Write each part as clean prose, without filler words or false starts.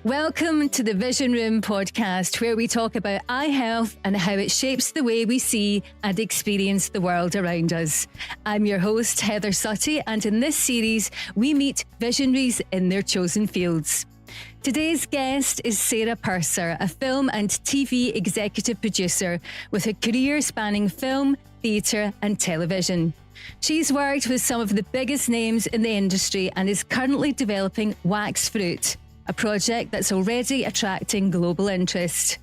Welcome to the Vision Room podcast, where we talk about eye health and how it shapes the way we see and experience the world around us. I'm your host, Heather Sutty, and in this series, we meet visionaries in their chosen fields. Today's guest is Sarah Purser, a film and TV executive producer with a career spanning film, theatre and television. She's worked with some of the biggest names in the industry and is currently developing Wax Fruit, a project that's already attracting global interest.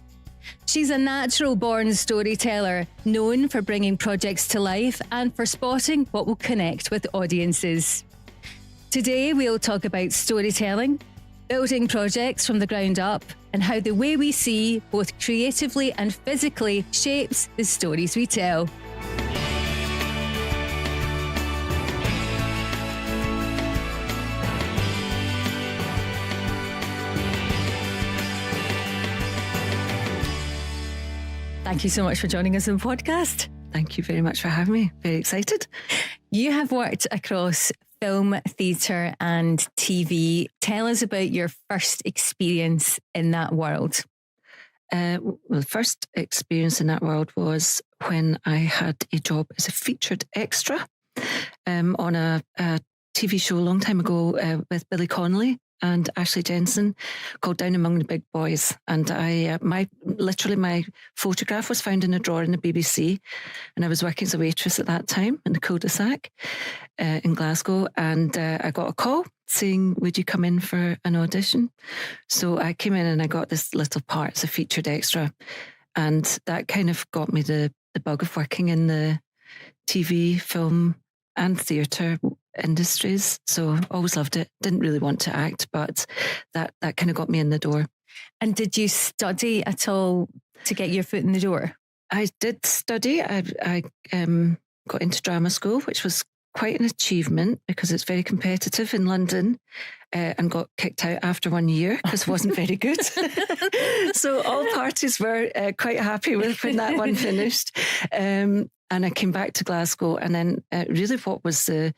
She's a natural-born storyteller, known for bringing projects to life and for spotting what will connect with audiences. Today, we'll talk about storytelling, building projects from the ground up, and how the way we see, both creatively and physically, shapes the stories we tell. Thank you so much for joining us on the podcast. Thank you very much for having me. Very excited. You have worked across film, theatre and TV. Tell us about your first experience in that world. Well, the first experience in that world was when I had a job as a featured extra on a TV show a long time ago with Billy Connolly and Ashley Jensen, called Down Among the Big Boys. And my photograph was found in a drawer in the BBC, and I was working as a waitress at that time in the cul-de-sac in Glasgow, and I got a call saying, would you come in for an audition? So I came in and I got this little part as a featured extra, and that kind of got me the bug of working in the TV, film and theatre industries. So always loved it. Didn't really want to act, but that kind of got me in the door. And did you study at all to get your foot in the door? I did study. I got into drama school, which was quite an achievement because it's very competitive in London, and got kicked out after 1 year because it wasn't very good. So all parties were quite happy with when that one finished. And I came back to Glasgow, and then really what was the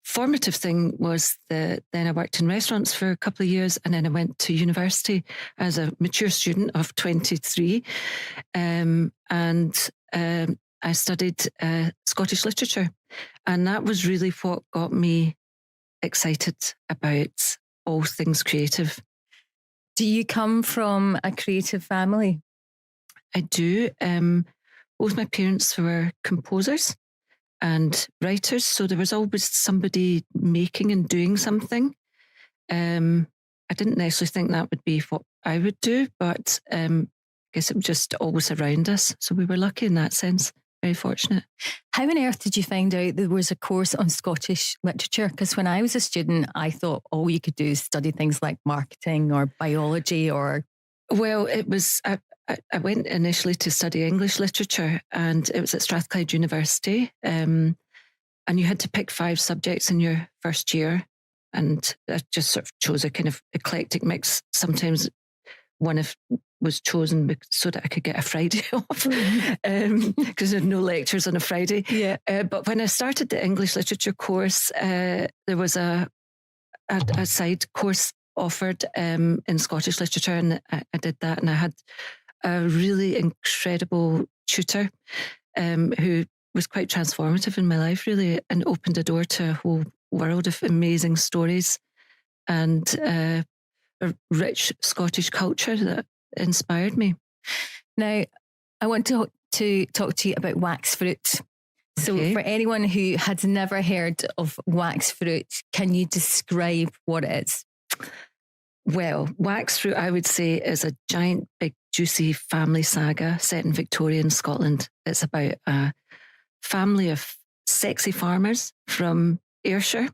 formative thing was then I worked in restaurants for a couple of years, and then I went to university as a mature student of 23, and I studied Scottish literature, and that was really what got me excited about all things creative. Do you come from a creative family? I do. Both my parents were composers and writers, so there was always somebody making and doing something. I didn't necessarily think that would be what I would do, but I guess it was just always around us. So we were lucky in that sense, very fortunate. How on earth did you find out there was a course on Scottish literature? Because when I was a student, I thought all you could do is study things like marketing or biology or... Well, it was... I went initially to study English literature, and it was at Strathclyde University. And you had to pick 5 subjects in your first year. And I just sort of chose a kind of eclectic mix. Sometimes one was chosen so that I could get a Friday off, because there are no lectures on a Friday. Yeah. But when I started the English literature course, there was a side course offered in Scottish literature, and I did that, and I had a really incredible tutor who was quite transformative in my life, really, and opened a door to a whole world of amazing stories and a rich Scottish culture that inspired me. Now, I want to talk to you about Wax Fruit. So Okay. for anyone who has never heard of Wax Fruit, can you describe what it is? Well, Wax Fruit, I would say, is a giant, big, juicy family saga set in Victorian Scotland. It's about a family of sexy farmers from Ayrshire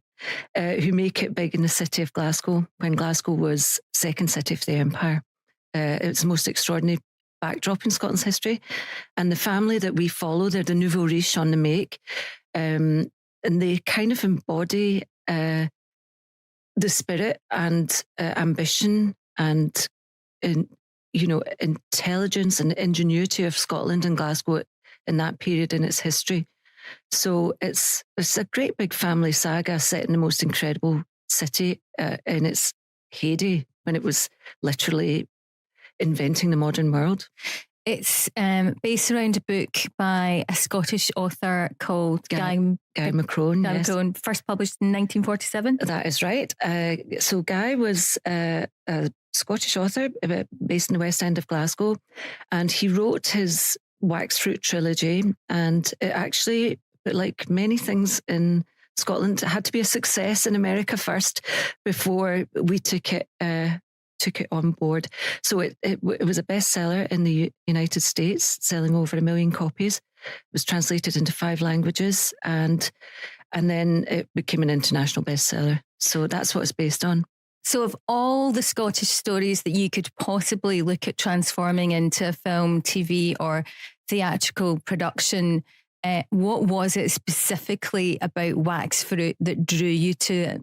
who make it big in the city of Glasgow when Glasgow was second city of the empire. It's the most extraordinary backdrop in Scotland's history. And the family that we follow, they're the nouveau riche on the make. And they kind of embody the spirit and ambition and intelligence and ingenuity of Scotland and Glasgow in that period in its history. So it's a great big family saga set in the most incredible city in its heyday when it was literally inventing the modern world. It's based around a book by a Scottish author called Guy McCrone. Guy McCrone, first published in 1947. That is right. So Guy was a Scottish author based in the West End of Glasgow, and he wrote his Wax Fruit trilogy. And it actually, like many things in Scotland, it had to be a success in America first before we took it on board. So it was a bestseller in the United States, selling over 1 million copies. It was translated into 5 languages, and then it became an international bestseller. So that's what it's based on. So of all the Scottish stories that you could possibly look at transforming into film, TV or theatrical production, what was it specifically about Wax Fruit that drew you to it?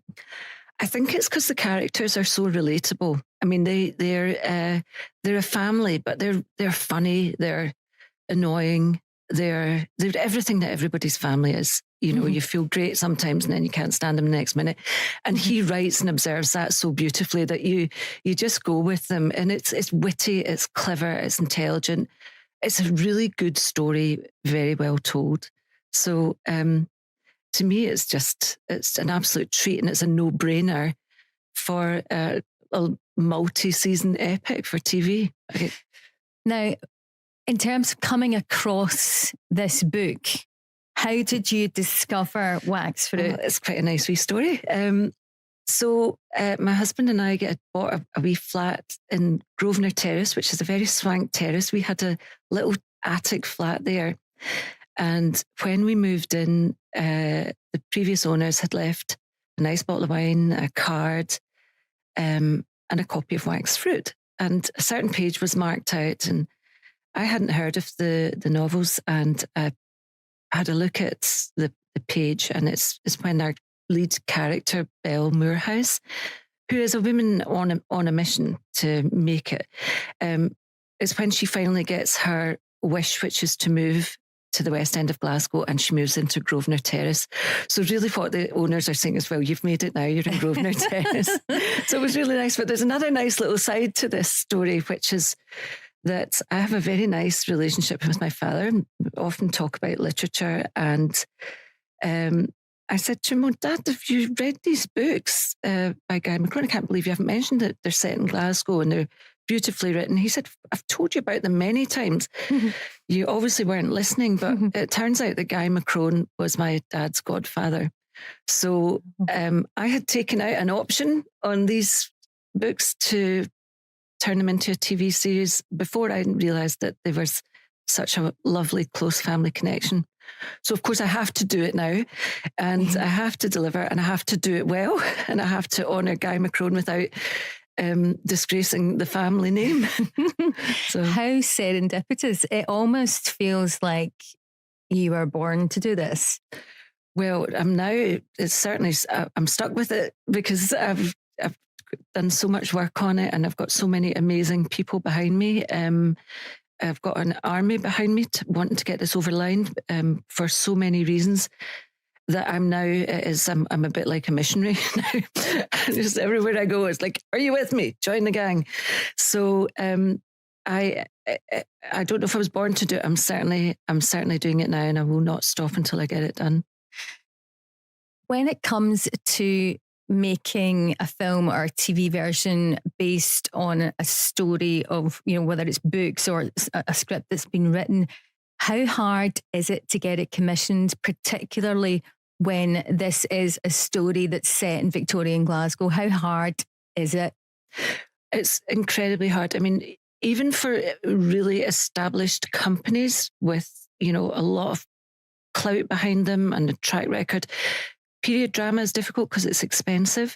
I think it's because the characters are so relatable. I mean, they're a family, but they're funny, they're annoying, they're everything that everybody's family is. You know, you feel great sometimes and then you can't stand them the next minute. And he writes and observes that so beautifully that you just go with them. And it's witty, it's clever, it's intelligent. It's a really good story, very well told. So to me, it's an absolute treat, and it's a no-brainer for a multi-season epic for TV. Okay. Now, in terms of coming across this book, how did you discover Wax Fruit? Well, it's quite a nice wee story. So my husband and I bought a wee flat in Grosvenor Terrace, which is a very swank terrace. We had a little attic flat there. And when we moved in, the previous owners had left a nice bottle of wine, a card, and a copy of Wax Fruit. And a certain page was marked out, and I hadn't heard of the novels, and I had a look at the page, and it's when our lead character, Belle Moorhouse, who is a woman on a mission to make it, it's when she finally gets her wish, which is to move to the West End of Glasgow, and she moves into Grosvenor Terrace. So really what the owners are saying is, well, you've made it now, you're in Grosvenor Terrace. So it was really nice. But there's another nice little side to this story, which is that I have a very nice relationship with my father. We often talk about literature, and I said to him, well, Dad, have you read these books by Guy McCrone? I can't believe you haven't mentioned it. They're set in Glasgow and they're beautifully written. He said, I've told you about them many times. You obviously weren't listening, but it turns out that Guy McCrone was my dad's godfather. So I had taken out an option on these books to turn them into a TV series before I realised that there was such a lovely, close family connection. So, of course, I have to do it now, and I have to deliver, and I have to do it well, and I have to honour Guy McCrone without disgracing the family name. So, how serendipitous. It almost feels like you were born to do this. Well, I'm stuck with it because I've done so much work on it, and I've got so many amazing people behind me. I've got an army behind me wanting to get this over the line for so many reasons that I'm a bit like a missionary now. Just everywhere I go, it's like, are you with me? Join the gang. So I don't know if I was born to do it. I'm certainly doing it now, and I will not stop until I get it done. When it comes to making a film or a TV version based on a story of, whether it's books or a script that's been written, how hard is it to get it commissioned, particularly when this is a story that's set in Victorian Glasgow? How hard is it? It's incredibly hard. I mean, even for really established companies with, a lot of clout behind them and a track record, period drama is difficult because it's expensive.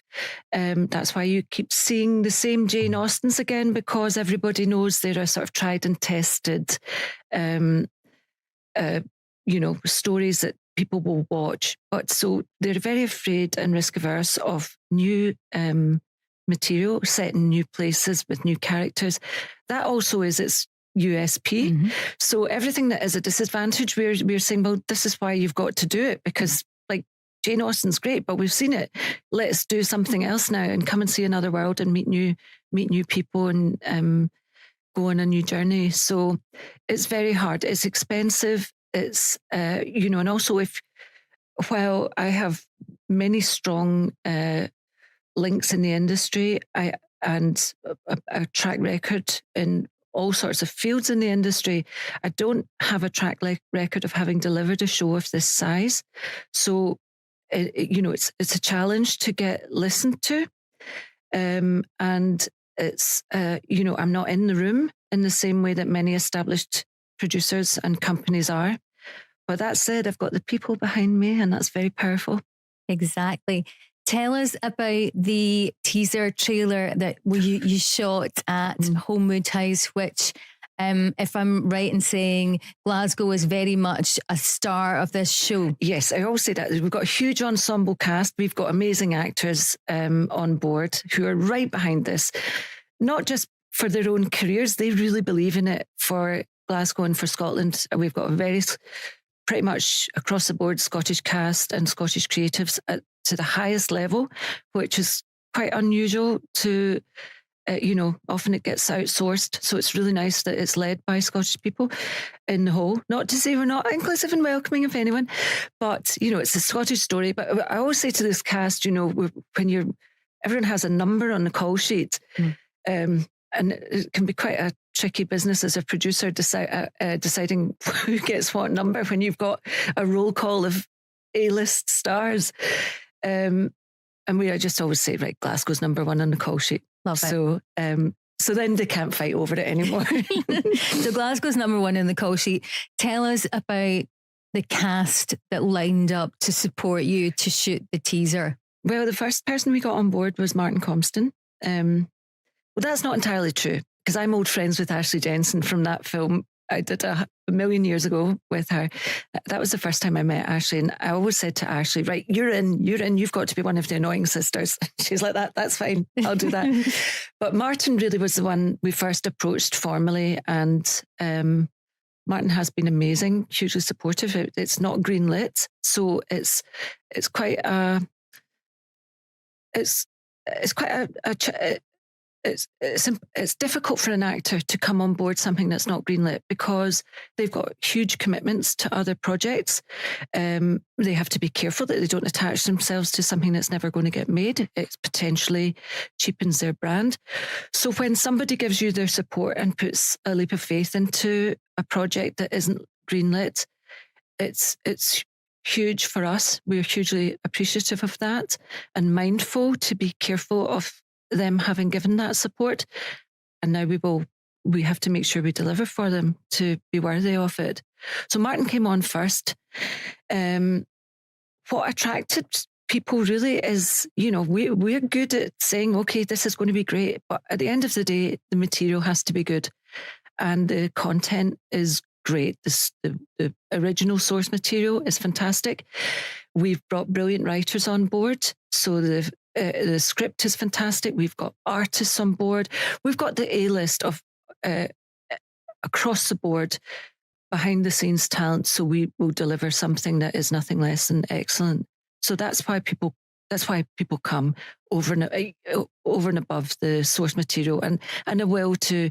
That's why you keep seeing the same Jane Austens again, because everybody knows they're a sort of tried and tested, stories that people will watch. But so they're very afraid and risk averse of new material set in new places with new characters. That also is its USP. Mm-hmm. So everything that is a disadvantage, we're saying, well, this is why you've got to do it, because Jane Austen's great, but we've seen it. Let's do something else now and come and see another world and meet new people and go on a new journey. So it's very hard. It's expensive. It's, and also while I have many strong links in the industry, and a track record in all sorts of fields in the industry, I don't have a track record of having delivered a show of this size. So, it's a challenge to get listened to. And it's, I'm not in the room in the same way that many established producers and companies are. But that said, I've got the people behind me, and that's very powerful. Exactly. Tell us about the teaser trailer that you shot at Homewood House, which, if I'm right in saying, Glasgow is very much a star of this show. Yes, I always say that. We've got a huge ensemble cast. We've got amazing actors on board who are right behind this, not just for their own careers. They really believe in it for Glasgow and for Scotland. We've got a pretty much across the board Scottish cast and Scottish creatives to the highest level, which is quite unusual to, often it gets outsourced. So it's really nice that it's led by Scottish people in the whole. Not to say we're not inclusive and welcoming of anyone, but, it's a Scottish story. But I always say to this cast, when everyone has a number on the call sheet, and it can be quite a tricky business as a producer deciding who gets what number when you've got a roll call of A-list stars. And I just always say, right, Glasgow's number one on the call sheet. Love it. So then they can't fight over it anymore. So Glasgow's number one in the call sheet. Tell us about the cast that lined up to support you to shoot the teaser. Well, the first person we got on board was Martin Compston. Well, that's not entirely true, because I'm old friends with Ashley Jensen from that film I did a million years ago with her. That was the first time I met Ashley. And I always said to Ashley, right, you're in, you've got to be one of the annoying sisters. She's like, that's fine. I'll do that. But Martin really was the one we first approached formally. And Martin has been amazing, hugely supportive. It's not green lit. So it's quite it's difficult for an actor to come on board something that's not greenlit, because they've got huge commitments to other projects. They have to be careful that they don't attach themselves to something that's never going to get made. It potentially cheapens their brand. So when somebody gives you their support and puts a leap of faith into a project that isn't greenlit, it's huge for us. We're hugely appreciative of that and mindful to be careful of them having given that support. And now we have to make sure we deliver for them to be worthy of it. So Martin came on first. What attracted people really is, we're good at saying, okay, this is going to be great. But at the end of the day, the material has to be good. And the content is great. The original source material is fantastic. We've brought brilliant writers on board. So the script is fantastic. We've got artists on board. We've got the A-list of across the board behind the scenes talent. So we will deliver something that is nothing less than excellent. So that's why people come over and above the source material and a will to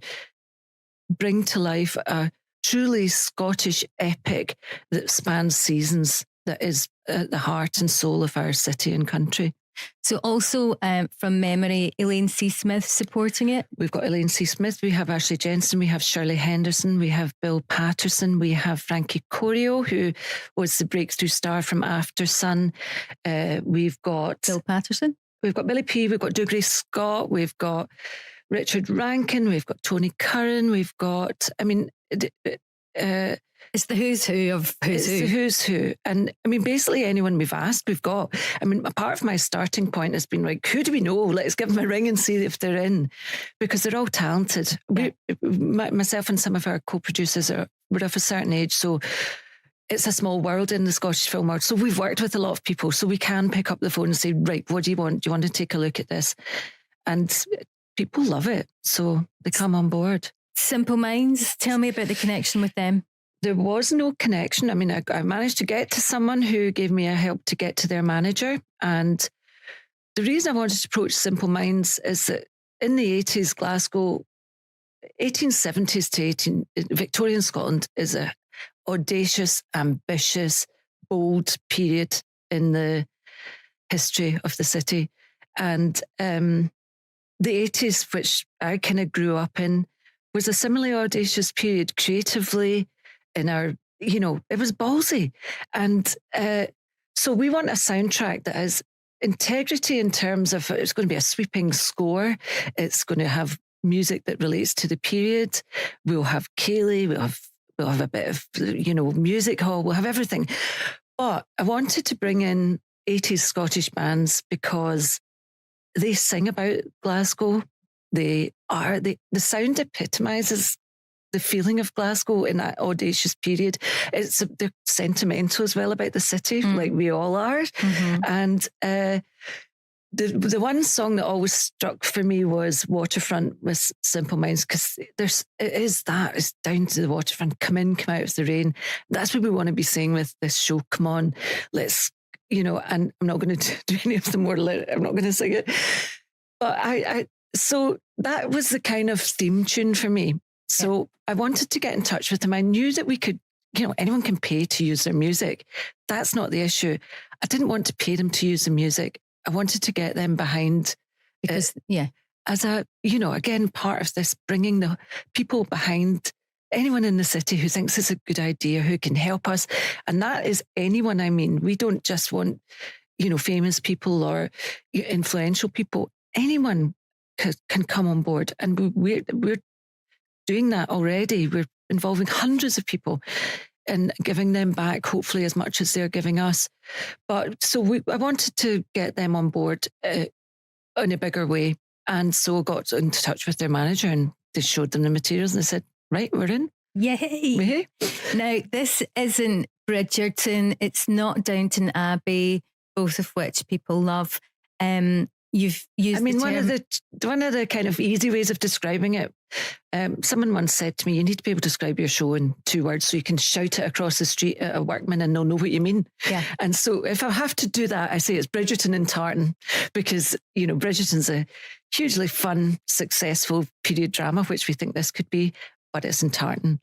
bring to life a truly Scottish epic that spans seasons, that is at the heart and soul of our city and country. So also, from memory, Elaine C. Smith supporting it? We've got Elaine C. Smith, we have Ashley Jensen, we have Shirley Henderson, we have Bill Patterson, we have Frankie Corio, who was the breakthrough star from After Sun. We've got... Bill Patterson? We've got Billy P, we've got Dougray Scott, we've got Richard Rankin, we've got Tony Curran, we've got... it's the who's who of who's who. It's the who's who. And basically anyone we've asked, we've got. Part of my starting point has been like, who do we know? Let's give them a ring and see if they're in, because they're all talented. Yeah. Myself and some of our co-producers we're of a certain age, so it's a small world in the Scottish film world. So we've worked with a lot of people, so we can pick up the phone and say, right, what do you want? Do you want to take a look at this? And people love it, so they come on board. Simple Minds, tell me about the connection with them. there was no connection. I mean, I managed to get to someone who gave me a help to get to their manager. And the reason I wanted to approach Simple Minds is that in the 80s, Glasgow, 1870s to Victorian Scotland is a audacious, ambitious, bold period in the history of the city. And the 80s, which I kind of grew up in, was a similarly audacious period creatively in our, it was ballsy. And so we want a soundtrack that has integrity in terms of it's going to be a sweeping score. It's going to have music that relates to the period. We'll have Ceilidh, we'll have a bit of, music hall, we'll have everything. But I wanted to bring in 80s Scottish bands because they sing about Glasgow. The sound epitomizes the feeling of Glasgow in that audacious period. They're sentimental as well about the city, like we all are. Mm-hmm. And the one song that always struck for me was Waterfront with Simple Minds, because it's down to the waterfront, come in, come out of the rain. That's what we want to be saying with this show. Come on, let's, and I'm not going to do any of the more, I'm not going to sing it. But so that was the kind of theme tune for me. So I wanted to get in touch with them. I knew that we could, anyone can pay to use their music. That's not the issue. I didn't want to pay them to use the music. I wanted to get them behind because, as a, again, part of this, bringing the people behind anyone in the city who thinks it's a good idea, who can help us. And that is anyone. I mean, we don't just want, famous people or influential people. Anyone can come on board. And we're doing that already. We're involving hundreds of people and giving them back, hopefully, as much as they're giving us. But so I wanted to get them on board in a bigger way. And so I got in touch with their manager and they showed them the materials and they said, right, we're in. Yay. Now, this isn't Bridgerton. It's not Downton Abbey, both of which people love. You've used one of the kind of easy ways of describing it. Someone once said to me, you need to be able to describe your show in 2 words so you can shout it across the street at a workman and they'll know what you mean. Yeah. And so if I have to do that, I say it's Bridgerton and Tartan, because, Bridgerton's a hugely fun, successful period drama, which we think this could be, but it's in Tartan.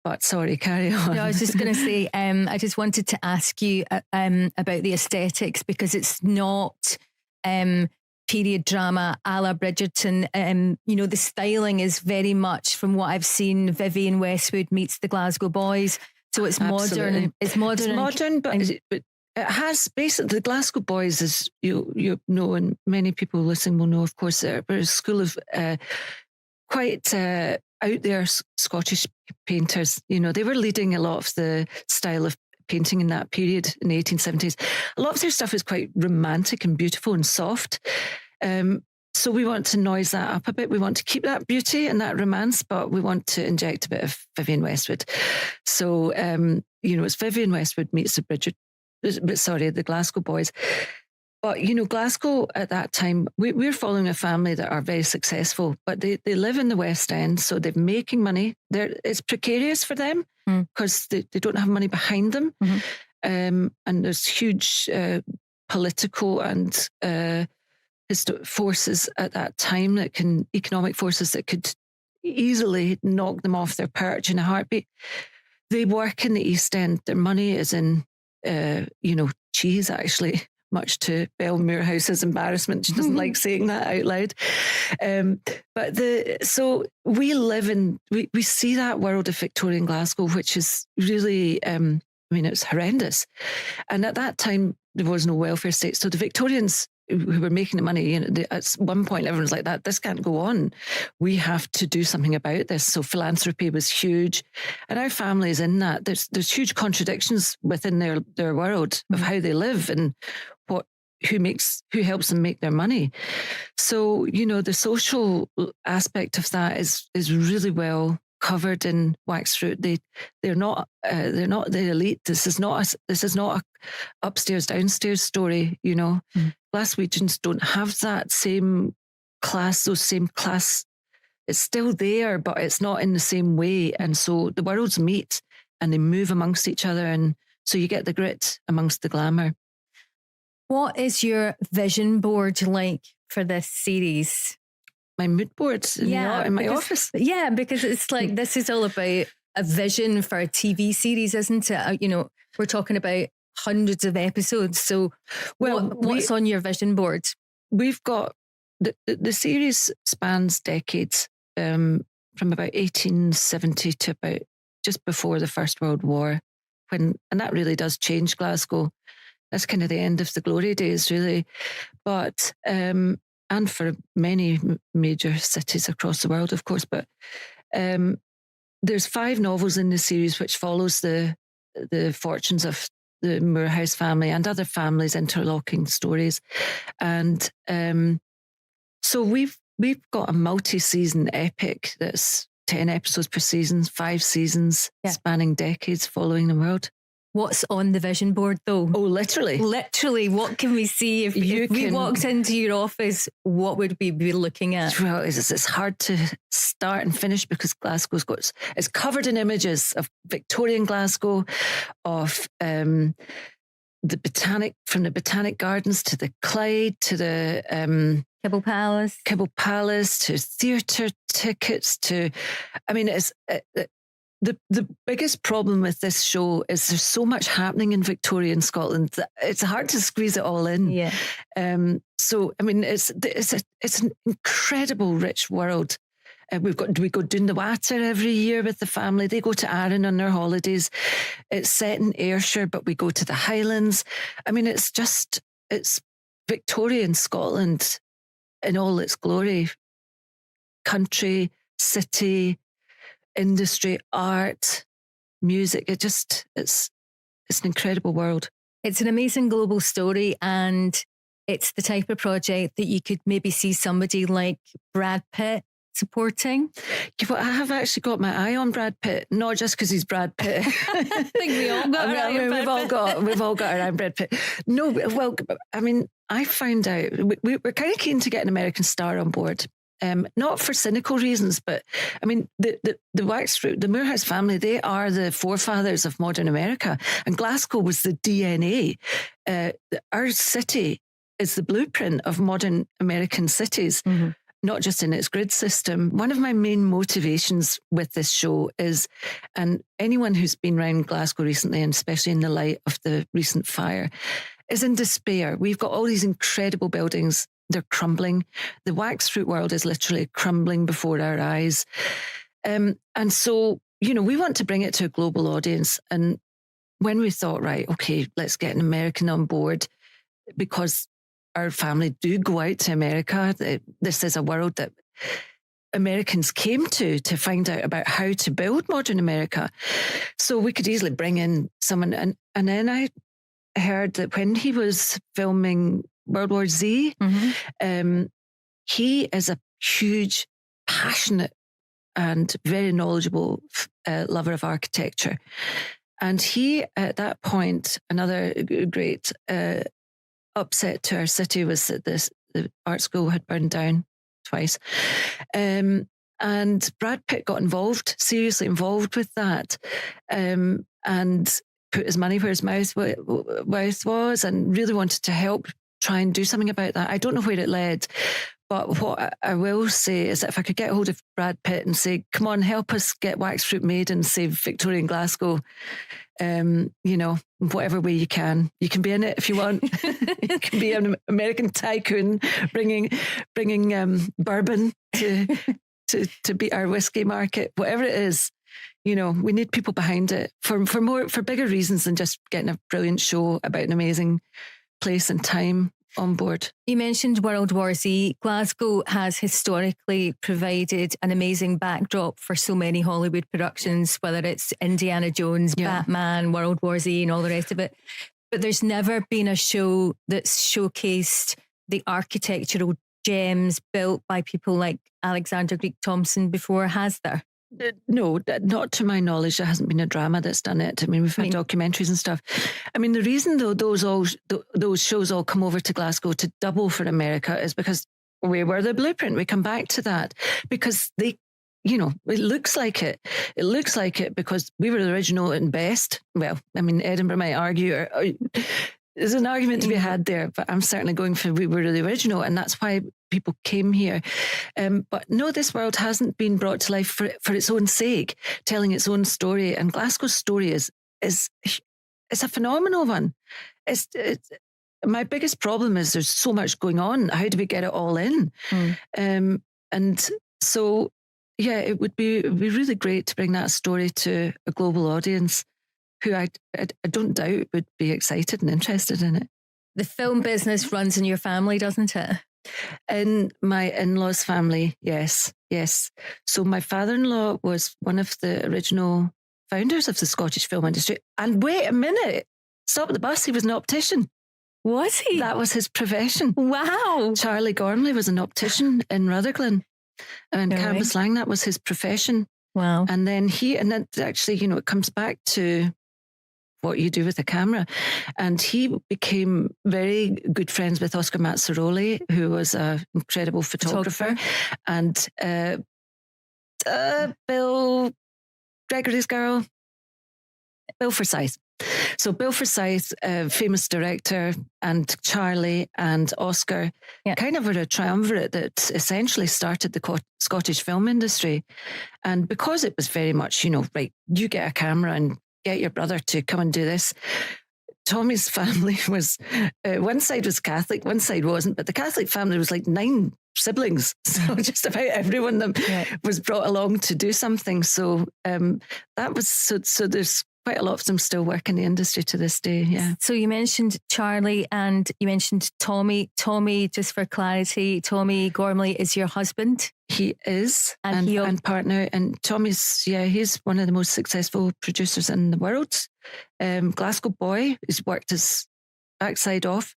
But sorry, carry on. No, I was just going to say, I just wanted to ask you about the aesthetics, because it's not period drama a la Bridgerton. The styling is very much, from what I've seen, Vivienne Westwood meets the Glasgow Boys. So it's Absolutely. modern. It's modern. But it has basically, the Glasgow Boys, as you know, and many people listening will know, of course, they're a school of quite out there Scottish painters. They were leading a lot of the style of painting in that period in the 1870s. A lot of their stuff is quite romantic and beautiful and soft. So we want to noise that up a bit. We want to keep that beauty and that romance, but we want to inject a bit of Vivienne Westwood. So, it's Vivienne Westwood meets the Glasgow Boys. But, Glasgow at that time, we're following a family that are very successful, but they live in the West End, so they're making money. It's precarious for them because they don't have money behind them. Mm-hmm. And there's huge political and forces at that time economic forces that could easily knock them off their perch in a heartbeat. They work in the East End. Their money is in, cheese, actually. Much to Belle Moorhouse's embarrassment. She doesn't like saying that out loud. So we live in, we see that world of Victorian Glasgow, which is really, it's horrendous. And at that time, there was no welfare state. So the Victorians who were making the money, at one point, everyone's like, this can't go on. We have to do something about this. So philanthropy was huge. And our family is in that. There's huge contradictions within their world of how they live and who helps them make their mony. So, the social aspect of that is really well covered in Waxfruit. They're not the elite. This is not a upstairs downstairs story. Glaswegians don't have that same class. It's still there, but it's not in the same way. And so the worlds meet, and they move amongst each other. And so you get the grit amongst the glamour. What is your vision board like for this series? My mood boards in my office. Yeah, because it's like, this is all about a vision for a TV series, isn't it? You know, we're talking about hundreds of episodes. So what's on your vision board? We've got, the series spans decades, from about 1870 to about just before the First World War, and that really does change Glasgow. That's kind of the end of the glory days, really. But, and for many major cities across the world, of course. But there's 5 novels in the series which follows the fortunes of the Moorhouse family and other families, interlocking stories. And so we've got a multi-season epic that's 10 episodes per season, 5 seasons, spanning decades, following the world. What's on the vision board, though? Oh, literally. Literally, what can we see? If we walked into your office, what would we be looking at? Well, it's hard to start and finish because it's covered in images of Victorian Glasgow, of the Botanic Gardens to the Clyde, to the Kibble Palace, to theatre tickets, to, I mean, it's the biggest problem with this show is there's so much happening in Victorian Scotland that it's hard to squeeze it all in. Yeah. So I mean, it's an incredible rich world. We go down the water every year with the family. They go to Arran on their holidays. It's set in Ayrshire, but we go to the Highlands. I mean, it's Victorian Scotland in all its glory. Country, city, industry, art, music. It's an incredible world. It's an amazing global story, and it's the type of project that you could maybe see somebody like Brad Pitt supporting. Yeah, well, I have actually got my eye on Brad Pitt, not just because he's Brad Pitt. I think we all got we've all got our eye on Brad Pitt. No, well, I mean, I found out we're kind of keen to get an American star on board. Not for cynical reasons, but I mean, the Waxfruit, the Moorhouse family, they are the forefathers of modern America, and Glasgow was the DNA. Our city is the blueprint of modern American cities. Mm-hmm. Not just in its grid system. One of my main motivations with this show is, and anyone who's been around Glasgow recently, and especially in the light of the recent fire, is in despair. We've got all these incredible buildings. They're crumbling. The Waxfruit world is literally crumbling before our eyes. And so, you know, we want to bring it to a global audience. And when we thought, right, okay, let's get an American on board, because our family do go out to America. This is a world that Americans came to find out about how to build modern America. So we could easily bring in someone. And then I heard that when he was filming World War Z, mm-hmm. He is a huge, passionate and very knowledgeable lover of architecture. And he, at that point, another great upset to our city was that the art school had burned down twice. And Brad Pitt got seriously involved with that, and put his money where his mouth was, and really wanted to help try and do something about that. I don't know where it led, but what I will say is that if I could get hold of Brad Pitt and say, come on, help us get Waxfruit made and save Victorian Glasgow, you know, whatever way you can be in it if you want. You can be an American tycoon bringing bourbon to beat our whiskey market, whatever it is. You know, we need people behind it for bigger reasons than just getting a brilliant show about an amazing place and time on board. You mentioned World War Z. Glasgow has historically provided an amazing backdrop for so many Hollywood productions, whether it's Indiana Jones, Batman, World War Z and all the rest of it. But there's never been a show that's showcased the architectural gems built by people like Alexander Greek Thompson before, has there? No, not to my knowledge. There hasn't been a drama that's done it. I mean, we've had documentaries and stuff. I mean, the reason though those shows all come over to Glasgow to double for America is because we were the blueprint. We come back to that because they it looks like it. It looks like it because we were the original and best. Well, I mean, Edinburgh might argue, there's an argument to be had there, but I'm certainly going for we were the original, and that's why people came here. But no, this world hasn't been brought to life for its own sake, telling its own story. And Glasgow's story is a phenomenal one. It's my biggest problem is there's so much going on. How do we get it all in? And so, yeah, it would be really great to bring that story to a global audience who I don't doubt would be excited and interested in it. The film business runs in your family, doesn't it? In my in-laws' family, yes. So my father-in-law was one of the original founders of the Scottish film industry. And wait a minute, stop the bus, he was an optician. Was he? That was his profession. Wow. Charlie Gormley was an optician in Rutherglen. And Canvas Lang, that was his profession. Wow. And then actually, it comes back to what you do with a camera. And he became very good friends with Oscar Mazzaroli, who was an incredible photographer. And Bill Gregory's girl, Bill Forsyth. So Bill Forsyth, famous director, and Charlie and Oscar kind of were a triumvirate that essentially started the Scottish film industry. And because it was very much, right, you get a camera and get your brother to come and do this. Tommy's family was, one side was Catholic, one side wasn't, but the Catholic family was like 9 siblings. So just about everyone of them was brought along to do something. So that was, so there's quite a lot of them still work in the industry to this day, yeah. So you mentioned Charlie and you mentioned Tommy. Tommy, just for clarity, Tommy Gormley is your husband? He is, and partner. And Tommy's, he's one of the most successful producers in the world. Glasgow boy, he's worked his backside off,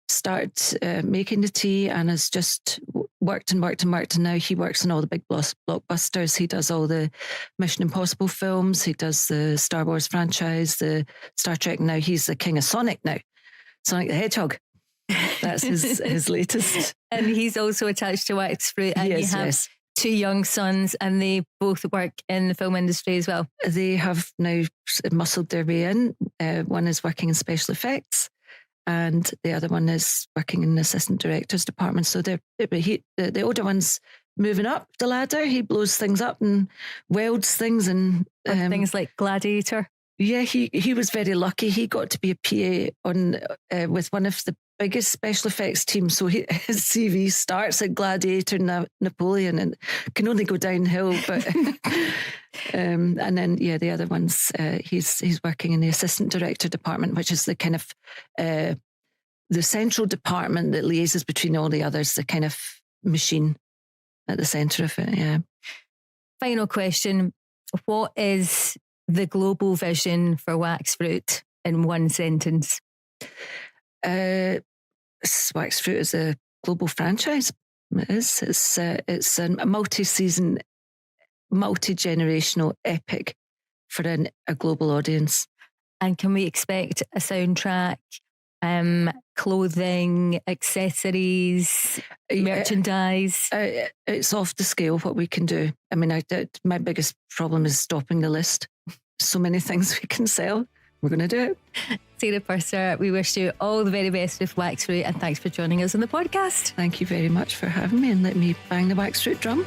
started making the tea and has just worked and now he works on all the big blockbusters. He does all the Mission Impossible films. He does the Star Wars franchise, the Star Trek. Now he's the king of Sonic now. Sonic the Hedgehog. That's his latest. And he's also attached to Waxfruit, and you have 2 young sons, and they both work in the film industry as well. They have now muscled their way in. One is working in special effects, and the other one is working in the assistant director's department. So the older one's moving up the ladder. He blows things up and welds things and things like Gladiator. Yeah, he was very lucky. He got to be a PA on with one of the biggest special effects teams. So his CV starts at Gladiator, Napoleon, and can only go downhill. But and then the other ones, he's working in the assistant director department, which is the kind of the central department that liaises between all the others, the kind of machine at the centre of it. Yeah. Final question: what is the global vision for Waxfruit in one sentence? Waxfruit is a global franchise. It is. It's a multi-season, multi-generational epic for a global audience. And can we expect a soundtrack, clothing, accessories, merchandise? It's off the scale what we can do. I mean, my biggest problem is stopping the list. So many things we can sell. We're going to do it. Sarah Purser, we wish you all the very best with Waxfruit, and thanks for joining us on the podcast. Thank you very much for having me and letting me bang the Waxfruit drum.